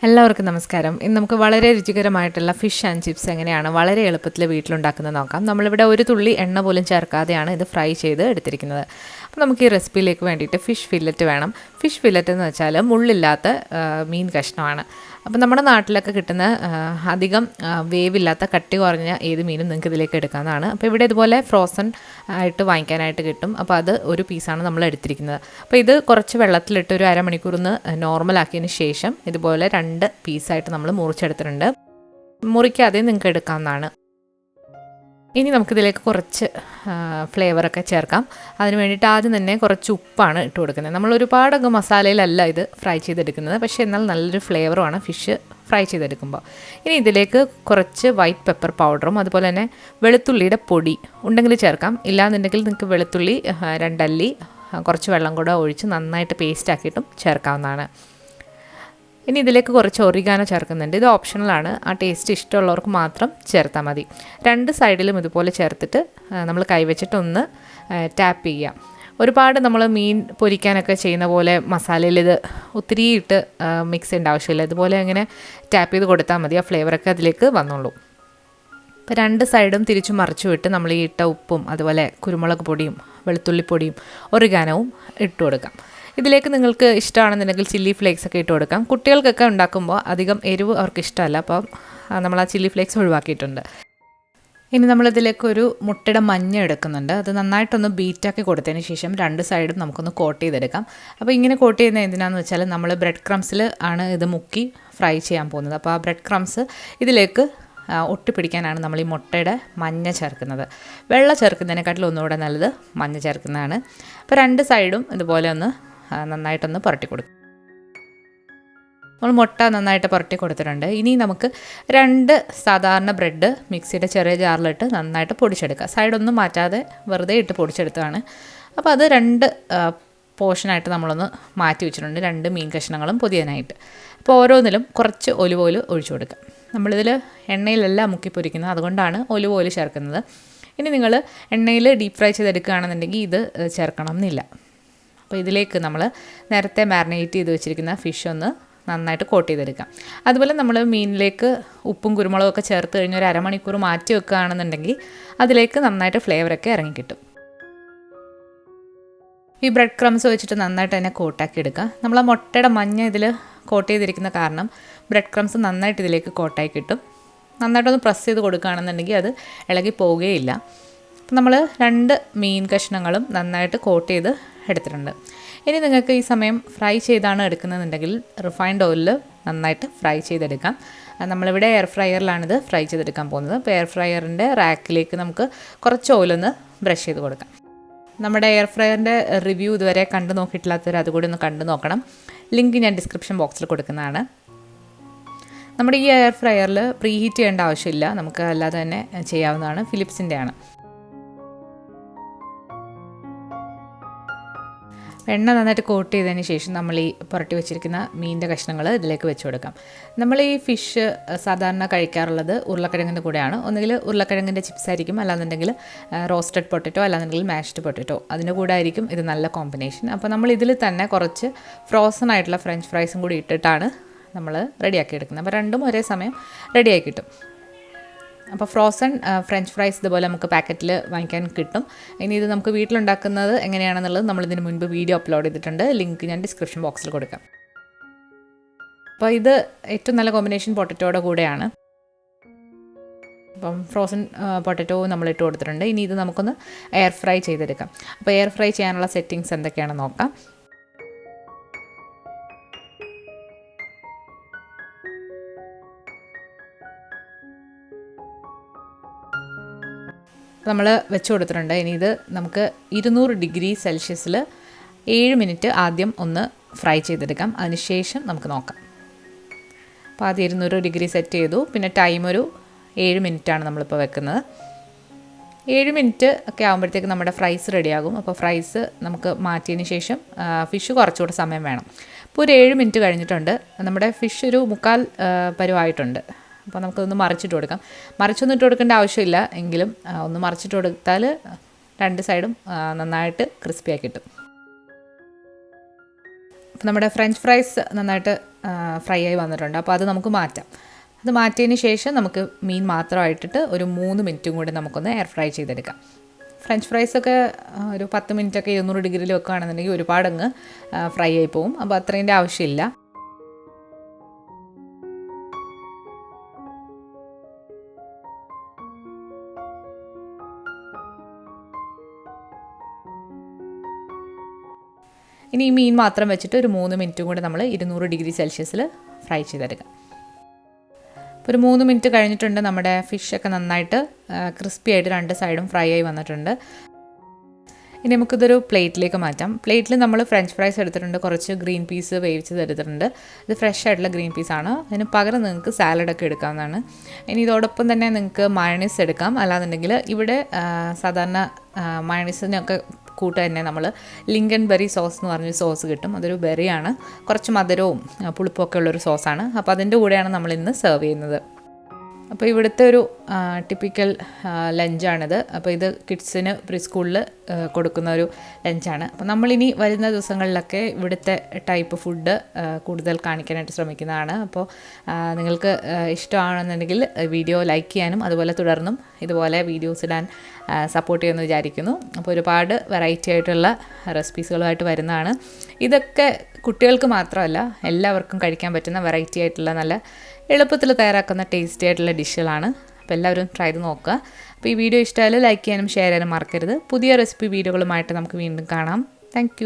എല്ലാവർക്കും നമസ്കാരം. ഇന്ന് നമുക്ക് വളരെ രുചികരമായിട്ടുള്ള ഫിഷ് ആൻഡ് ചിപ്സ് എങ്ങനെയാണ് വളരെ എളുപ്പത്തിൽ വീട്ടിലുണ്ടാക്കുന്നത് നോക്കാം. നമ്മളിവിടെ ഒരു തുള്ളി എണ്ണ പോലും ചേർക്കാതെയാണ് ഇത് ഫ്രൈ ചെയ്ത് എടുത്തിരിക്കുന്നത്. അപ്പോൾ നമുക്ക് ഈ റെസിപ്പിയിലേക്ക് വേണ്ടിയിട്ട് ഫിഷ് ഫില്ലറ്റ് വേണം. ഫിഷ് ഫില്ലറ്റ് എന്ന് വെച്ചാൽ മുള്ളില്ലാത്ത മീൻ കഷ്ണമാണ്. അപ്പോൾ നമ്മുടെ നാട്ടിലൊക്കെ കിട്ടുന്ന അധികം വേവില്ലാത്ത കട്ടി കുറഞ്ഞ ഏത് മീനും നിങ്ങൾക്ക് ഇതിലേക്ക് എടുക്കാവുന്നതാണ്. അപ്പോൾ ഇവിടെ ഇതുപോലെ ഫ്രോസൺ ആയിട്ട് വാങ്ങിക്കാനായിട്ട് കിട്ടും. അപ്പോൾ അത് ഒരു പീസാണ് നമ്മൾ എടുത്തിരിക്കുന്നത്. അപ്പോൾ ഇത് കുറച്ച് വെള്ളത്തിലിട്ട് ഒരു അരമണിക്കൂറിന് നോർമലാക്കിയതിന് ശേഷം ഇതുപോലെ 2 പീസായിട്ട് നമ്മൾ മുറിച്ചെടുത്തിട്ടുണ്ട്. മുറിക്കാതെ നിങ്ങൾക്ക് എടുക്കാവുന്നതാണ്. ഇനി നമുക്കിതിലേക്ക് കുറച്ച് ഫ്ലേവറൊക്കെ ചേർക്കാം. അതിന് വേണ്ടിയിട്ട് ആദ്യം തന്നെ കുറച്ച് ഉപ്പാണ് ഇട്ട് കൊടുക്കുന്നത്. നമ്മൾ ഒരുപാടൊക്കെ മസാലയിലല്ല ഇത് ഫ്രൈ ചെയ്തെടുക്കുന്നത്, പക്ഷേ എന്നാൽ നല്ലൊരു ഫ്ലേവറുമാണ് ഫിഷ് ഫ്രൈ ചെയ്തെടുക്കുമ്പോൾ. ഇനി ഇതിലേക്ക് കുറച്ച് വൈറ്റ് പെപ്പർ പൗഡറും അതുപോലെ തന്നെ വെളുത്തുള്ളിയുടെ പൊടി ഉണ്ടെങ്കിൽ ചേർക്കാം. ഇല്ലാന്നുണ്ടെങ്കിൽ നിങ്ങൾക്ക് വെളുത്തുള്ളി 2 അല്ലി കുറച്ച് വെള്ളം കൂടെ ഒഴിച്ച് നന്നായിട്ട് പേസ്റ്റ് ആക്കിയിട്ടും ചേർക്കാവുന്നതാണ്. ഇനി ഇതിലേക്ക് കുറച്ച് ഒറിഗാനോ ചേർക്കുന്നുണ്ട്. ഇത് ഓപ്ഷണലാണ്. ആ ടേസ്റ്റ് ഇഷ്ടമുള്ളവർക്ക് മാത്രം ചേർത്താൽ മതി. 2 സൈഡിലും ഇതുപോലെ ചേർത്തിട്ട് നമ്മൾ കൈവച്ചിട്ടൊന്ന് ടാപ്പ് ചെയ്യുക. ഒരുപാട് നമ്മൾ മീൻ പൊരിക്കാനൊക്കെ ചെയ്യുന്ന പോലെ മസാലയിൽ ഇത് ഒത്തിരി ഇട്ട് മിക്സ് ചെയ്യേണ്ട ആവശ്യമില്ല. ഇതുപോലെ ഇങ്ങനെ ടാപ്പ് ചെയ്ത് കൊടുത്താൽ മതി. ആ ഫ്ലേവറൊക്കെ അതിലേക്ക് വന്നോളൂ. ഇപ്പോൾ 2 സൈഡും തിരിച്ചു മറിച്ചു വിട്ട് നമ്മൾ ഈ ഇട്ട ഉപ്പും അതുപോലെ കുരുമുളക് പൊടിയും വെളുത്തുള്ളിപ്പൊടിയും ഒറിഗാനോവും ഇട്ട് കൊടുക്കാം. ഇതിലേക്ക് നിങ്ങൾക്ക് ഇഷ്ടമാണെന്നുണ്ടെങ്കിൽ ചില്ലി ഫ്ലേക്സ് ഒക്കെ ഇട്ട് കൊടുക്കാം. കുട്ടികൾക്കൊക്കെ ഉണ്ടാക്കുമ്പോൾ അധികം എരിവ് അവർക്ക് ഇഷ്ടമല്ല, അപ്പം നമ്മൾ ആ ചില്ലി ഫ്ലേക്സ് ഒഴിവാക്കിയിട്ടുണ്ട്. ഇനി നമ്മളിതിലേക്ക് ഒരു മുട്ടയുടെ മഞ്ഞ എടുക്കുന്നുണ്ട്. അത് നന്നായിട്ടൊന്ന് ബീറ്റാക്കി കൊടുത്തതിന് ശേഷം 2 സൈഡും നമുക്കൊന്ന് കോട്ട് ചെയ്തെടുക്കാം. അപ്പോൾ ഇങ്ങനെ കോട്ട് ചെയ്യുന്നത് എന്തിനാണെന്ന് വെച്ചാൽ നമ്മൾ ബ്രെഡ് ക്രംസിൽ ആണ് ഇത് മുക്കി ഫ്രൈ ചെയ്യാൻ പോകുന്നത്. അപ്പോൾ ആ ബ്രെഡ് ക്രംസ് ഇതിലേക്ക് ഒട്ടിപ്പിടിക്കാനാണ് നമ്മൾ ഈ മുട്ടയുടെ മഞ്ഞ ചേർക്കുന്നത്. വെള്ള ചേർക്കുന്നതിനെക്കാട്ടിലും ഒന്നുകൂടെ നല്ലത് മഞ്ഞ ചേർക്കുന്നതാണ്. അപ്പോൾ 2 സൈഡും ഇതുപോലെ ഒന്ന് നന്നായിട്ടൊന്ന് പുരട്ടി കൊടുക്കും. നമ്മൾ മുട്ട നന്നായിട്ട് പുരട്ടി കൊടുത്തിട്ടുണ്ട്. ഇനി നമുക്ക് 2 സാധാരണ ബ്രെഡ് മിക്സിയുടെ ചെറിയ ജാറിലിട്ട് നന്നായിട്ട് പൊടിച്ചെടുക്കുക. സൈഡൊന്നും മാറ്റാതെ വെറുതെ ഇട്ട് പൊടിച്ചെടുത്തതാണ്. അപ്പോൾ അത് 2 പോർഷനായിട്ട് നമ്മളൊന്ന് മാറ്റി വെച്ചിട്ടുണ്ട്. 2 മീൻ കഷ്ണങ്ങളും പൊതിയാനായിട്ട്. അപ്പോൾ ഓരോന്നിലും കുറച്ച് ഒലിവ് ഓയിൽ ഒഴിച്ചു കൊടുക്കുക. നമ്മളിതിൽ എണ്ണയിലല്ല മുക്കി പൊരിക്കുന്നത്, അതുകൊണ്ടാണ് ഒലിവ് ഓയിൽ ചേർക്കുന്നത്. ഇനി നിങ്ങൾ എണ്ണയിൽ ഡീപ്പ് ഫ്രൈ ചെയ്തെടുക്കുകയാണെന്നുണ്ടെങ്കിൽ ഇത് ചേർക്കണം എന്നില്ല. അപ്പോൾ ഇതിലേക്ക് നമ്മൾ നേരത്തെ മാരിനേറ്റ് ചെയ്ത് വെച്ചിരിക്കുന്ന ഫിഷ് ഒന്ന് നന്നായിട്ട് കോട്ട് ചെയ്തെടുക്കാം. അതുപോലെ നമ്മൾ മീനിലേക്ക് ഉപ്പും കുരുമുളകും ഒക്കെ ചേർത്ത് കഴിഞ്ഞ് ഒരു അരമണിക്കൂർ മാറ്റി വെക്കുകയാണെന്നുണ്ടെങ്കിൽ അതിലേക്ക് നന്നായിട്ട് ഫ്ലേവറൊക്കെ ഇറങ്ങിക്കിട്ടും. ഈ ബ്രെഡ് ക്രംസ് വെച്ചിട്ട് നന്നായിട്ട് തന്നെ കോട്ടാക്കി എടുക്കുക. നമ്മൾ ആ മുട്ടയുടെ മഞ്ഞ ഇതിൽ കോട്ട് ചെയ്തിരിക്കുന്ന കാരണം ബ്രെഡ് ക്രംസ് നന്നായിട്ട് ഇതിലേക്ക് കോട്ടായി കിട്ടും. നന്നായിട്ടൊന്ന് പ്രസ് ചെയ്ത് കൊടുക്കുകയാണെന്നുണ്ടെങ്കിൽ അത് ഇളകി പോവുകയില്ല. അപ്പം നമ്മൾ 2 മീൻ കഷ്ണങ്ങളും നന്നായിട്ട് കോട്ട് ചെയ്ത് എടുത്തിട്ടുണ്ട്. ഇനി നിങ്ങൾക്ക് ഈ സമയം ഫ്രൈ ചെയ്താണ് എടുക്കുന്നതെന്നുണ്ടെങ്കിൽ റിഫൈൻഡ് ഓയിലിൽ നന്നായിട്ട് ഫ്രൈ ചെയ്തെടുക്കാം. നമ്മളിവിടെ എയർ ഫ്രയറിലാണിത് ഫ്രൈ ചെയ്തെടുക്കാൻ പോകുന്നത്. അപ്പോൾ എയർ ഫ്രയറിൻ്റെ റാക്കിലേക്ക് നമുക്ക് കുറച്ച് ഓയിലൊന്ന് ബ്രഷ് ചെയ്ത് കൊടുക്കാം. നമ്മുടെ എയർ ഫ്രയറിൻ്റെ റിവ്യൂ ഇതുവരെ കണ്ടു നോക്കിയിട്ടില്ലാത്തവർ അതുകൂടി ഒന്ന് കണ്ടു നോക്കണം. ലിങ്ക് ഞാൻ ഡിസ്ക്രിപ്ഷൻ ബോക്സിൽ കൊടുക്കുന്നതാണ്. നമ്മുടെ ഈ എയർ ഫ്രയറിൽ പ്രീ ഹീറ്റ് ചെയ്യേണ്ട ആവശ്യമില്ല, നമുക്ക് അല്ലാതെ തന്നെ ചെയ്യാവുന്നതാണ്. ഫിലിപ്സിൻ്റെ ആണ്. എണ്ണ നന്നായിട്ട് കോട്ട് ചെയ്തതിന് ശേഷം നമ്മൾ ഈ പുരട്ടി വെച്ചിരിക്കുന്ന മീനിൻ്റെ കഷ്ണങ്ങൾ ഇതിലേക്ക് വെച്ച് കൊടുക്കാം. നമ്മൾ ഈ ഫിഷ് സാധാരണ കഴിക്കാറുള്ളത് ഉരുളക്കിഴങ്ങിൻ്റെ കൂടെയാണ്. ഒന്നുകിൽ ഉരുളക്കിഴങ്ങിൻ്റെ ചിപ്സ് ആയിരിക്കും, അല്ലാന്നുണ്ടെങ്കിൽ റോസ്റ്റഡ് പൊട്ടറ്റോ, അല്ലാന്നുണ്ടെങ്കിൽ മാഷ്ഡ് പൊട്ടറ്റോ, അതിൻ്റെ കൂടെ ആയിരിക്കും ഇത് നല്ല കോമ്പിനേഷൻ. അപ്പോൾ നമ്മൾ ഇതിൽ തന്നെ കുറച്ച് ഫ്രോസൺ ആയിട്ടുള്ള ഫ്രഞ്ച് ഫ്രൈസും കൂടി ഇട്ടിട്ടാണ് നമ്മൾ റെഡിയാക്കി എടുക്കുന്നത്. അപ്പോൾ 2ഉം ഒരേ സമയം റെഡിയാക്കി കിട്ടും. അപ്പോൾ ഫ്രോസൺ ഫ്രഞ്ച് ഫ്രൈസ് ഇതുപോലെ നമുക്ക് പാക്കറ്റിൽ വാങ്ങിക്കാൻ കിട്ടും. ഇനി ഇത് നമുക്ക് വീട്ടിലുണ്ടാക്കുന്നത് എങ്ങനെയാണെന്നുള്ളത് നമ്മളിതിന് മുൻപ് വീഡിയോ അപ്ലോഡ് ചെയ്തിട്ടുണ്ട്. ലിങ്ക് ഞാൻ ഡിസ്ക്രിപ്ഷൻ ബോക്സിൽ കൊടുക്കാം. അപ്പോൾ ഇത് ഏറ്റവും നല്ല കോമ്പിനേഷൻ പൊട്ടറ്റോയുടെ കൂടെയാണ്. അപ്പം ഫ്രോസൺ പൊട്ടറ്റോ നമ്മൾ ഇട്ട് കൊടുത്തിട്ടുണ്ട്. ഇനി ഇത് നമുക്കൊന്ന് എയർ ഫ്രൈ ചെയ്തെടുക്കാം. അപ്പോൾ എയർ ഫ്രൈ ചെയ്യാനുള്ള സെറ്റിങ്സ് എന്തൊക്കെയാണെന്ന് നോക്കാം. നമ്മൾ വെച്ച് കൊടുത്തിട്ടുണ്ട്. ഇനി ഇത് നമുക്ക് 200 ഡിഗ്രി സെൽഷ്യസിൽ 7 മിനിറ്റ് ആദ്യം ഒന്ന് ഫ്രൈ ചെയ്തെടുക്കാം. അതിനുശേഷം നമുക്ക് നോക്കാം. അപ്പോൾ ആദ്യം 200 ഡിഗ്രി സെറ്റ് ചെയ്തു. പിന്നെ ടൈം ഒരു 7 മിനിറ്റാണ് നമ്മളിപ്പോൾ വെക്കുന്നത്. 7 മിനിറ്റ് ഒക്കെ ആകുമ്പോഴത്തേക്ക് നമ്മുടെ ഫ്രൈസ് റെഡിയാകും. അപ്പോൾ ഫ്രൈസ് നമുക്ക് മാറ്റിയതിന് ശേഷം ഫിഷ് കുറച്ചുകൂടെ സമയം വേണം. ഇപ്പോൾ ഒരു 7 മിനിറ്റ് കഴിഞ്ഞിട്ടുണ്ട്. നമ്മുടെ ഫിഷ് ഒരു 1/4 പരുവായിട്ടുണ്ട്. അപ്പോൾ നമുക്കൊന്ന് മറിച്ചിട്ട് കൊടുക്കാം. മറിച്ചൊന്നും ഇട്ട് കൊടുക്കേണ്ട ആവശ്യമില്ല, എങ്കിലും ഒന്ന് മറിച്ചിട്ട് കൊടുത്താൽ 2 സൈഡും നന്നായിട്ട് ക്രിസ്പിയാക്കി കിട്ടും. അപ്പോൾ നമ്മുടെ ഫ്രഞ്ച് ഫ്രൈസ് നന്നായിട്ട് ഫ്രൈ ആയി വന്നിട്ടുണ്ട്. അപ്പോൾ അത് നമുക്ക് മാറ്റാം. അത് മാറ്റിയതിന് ശേഷം നമുക്ക് മീൻ മാത്രമായിട്ടിട്ട് ഒരു 3 മിനിറ്റും കൂടി നമുക്കൊന്ന് എയർ ഫ്രൈ ചെയ്തെടുക്കാം. ഫ്രഞ്ച് ഫ്രൈസൊക്കെ ഒരു 10 മിനിറ്റൊക്കെ 200 ഡിഗ്രിയിൽ വെക്കുകയാണെന്നുണ്ടെങ്കിൽ ഒരുപാടങ്ങ് ഫ്രൈ ആയി പോവും. അപ്പോൾ അത്രേൻ്റെ ആവശ്യമില്ല. ഇനി ഈ മീൻ മാത്രം വെച്ചിട്ട് ഒരു 3 മിനിറ്റും കൂടി നമ്മൾ 200 ഡിഗ്രി സെൽഷ്യസിൽ ഫ്രൈ ചെയ്തെടുക്കാം. അപ്പോൾ ഒരു 3 മിനിറ്റ് കഴിഞ്ഞിട്ടുണ്ട്. നമ്മുടെ ഫിഷൊക്കെ നന്നായിട്ട് ക്രിസ്പി ആയിട്ട് 2 സൈഡും ഫ്രൈ ആയി വന്നിട്ടുണ്ട്. ഇനി നമുക്കിതൊരു പ്ലേറ്റിലേക്ക് മാറ്റാം. പ്ലേറ്റിൽ നമ്മൾ ഫ്രഞ്ച് ഫ്രൈസ് എടുത്തിട്ടുണ്ട്, കുറച്ച് ഗ്രീൻ പീസ് വേവിച്ചത് എടുത്തിട്ടുണ്ട്. ഇത് ഫ്രഷ് ആയിട്ടുള്ള ഗ്രീൻ പീസാണ്. അതിന് പകരം നിങ്ങൾക്ക് സാലഡൊക്കെ എടുക്കാവുന്നതാണ്. ഇനി ഇതോടൊപ്പം തന്നെ നിങ്ങൾക്ക് മയണൈസ് എടുക്കാം. അല്ലാന്നുണ്ടെങ്കിൽ ഇവിടെ സാധാരണ മയണൈസിനൊക്കെ കൂട്ട് തന്നെ നമ്മൾ ലിങ്കൻ ബെറി സോസ് എന്ന് പറഞ്ഞൊരു സോസ് കിട്ടും. അതൊരു ബെറിയാണ്, കുറച്ച് മധുരവും പുളിപ്പൊക്കെ ഉള്ളൊരു സോസാണ്. അപ്പോൾ അതിൻ്റെ കൂടെയാണ് നമ്മളിന്ന് സെർവ് ചെയ്യുന്നത്. അപ്പോൾ ഇവിടുത്തെ ഒരു ടിപ്പിക്കൽ ലഞ്ചാണിത്. അപ്പോൾ ഇത് കിഡ്സിന് പ്രീ സ്കൂളിൽ കൊടുക്കുന്ന ഒരു ലഞ്ചാണ്. അപ്പോൾ നമ്മളിനി വരുന്ന ദിവസങ്ങളിലൊക്കെ ഇവിടുത്തെ ടൈപ്പ് ഫുഡ് കൂടുതൽ കാണിക്കാനായിട്ട് ശ്രമിക്കുന്നതാണ്. അപ്പോൾ നിങ്ങൾക്ക് ഇഷ്ടമാണെന്നുണ്ടെങ്കിൽ വീഡിയോ ലൈക്ക് ചെയ്യാനും അതുപോലെ തുടർന്നും ഇതുപോലെ വീഡിയോസ് ഇടാൻ സപ്പോർട്ട് ചെയ്യുമെന്ന് വിചാരിക്കുന്നു. അപ്പോൾ ഒരുപാട് വെറൈറ്റി ആയിട്ടുള്ള റെസിപ്പീസുകളുമായിട്ട് വരുന്നതാണ്. ഇതൊക്കെ കുട്ടികൾക്ക് മാത്രമല്ല എല്ലാവർക്കും കഴിക്കാൻ പറ്റുന്ന വെറൈറ്റി ആയിട്ടുള്ള നല്ല എളുപ്പത്തിൽ തയ്യാറാക്കുന്ന ടേസ്റ്റി ആയിട്ടുള്ള ഡിഷുകളാണ്. അപ്പോൾ എല്ലാവരും ട്രൈ ചെയ്ത് നോക്കുക. അപ്പോൾ ഈ വീഡിയോ ഇഷ്ടമായാലും ലൈക്ക് ചെയ്യാനും ഷെയർ ചെയ്യാനും മറക്കരുത്. പുതിയ റെസിപ്പി വീഡിയോകളുമായിട്ട് നമുക്ക് വീണ്ടും കാണാം. താങ്ക്